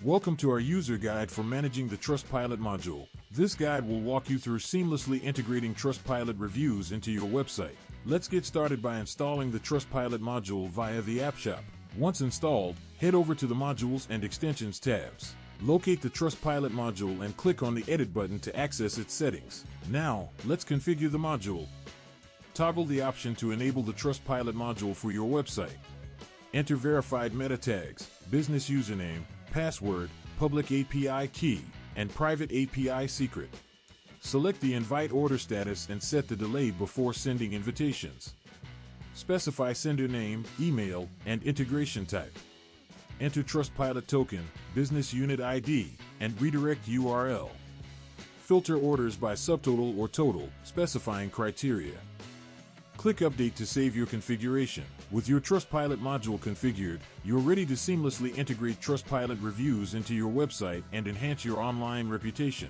Welcome to our user guide for managing the Trustpilot module. This guide will walk you through seamlessly integrating Trustpilot reviews into your website. Let's get started by installing the Trustpilot module via the App Shop. Once installed, head over to the Modules and Extensions tabs. Locate the Trustpilot module and click on the Edit button to access its settings. Now, let's configure the module. Toggle the option to enable the Trustpilot module for your website. Enter verified meta tags, business username, password, public API key, and private API secret. Select the invite order status and set the delay before sending invitations. Specify sender name, email, and integration type. Enter Trustpilot token, business unit ID, and redirect URL. Filter orders by subtotal or total, specifying criteria. Click Update to save your configuration. With your Trustpilot module configured, you're ready to seamlessly integrate Trustpilot reviews into your website and enhance your online reputation.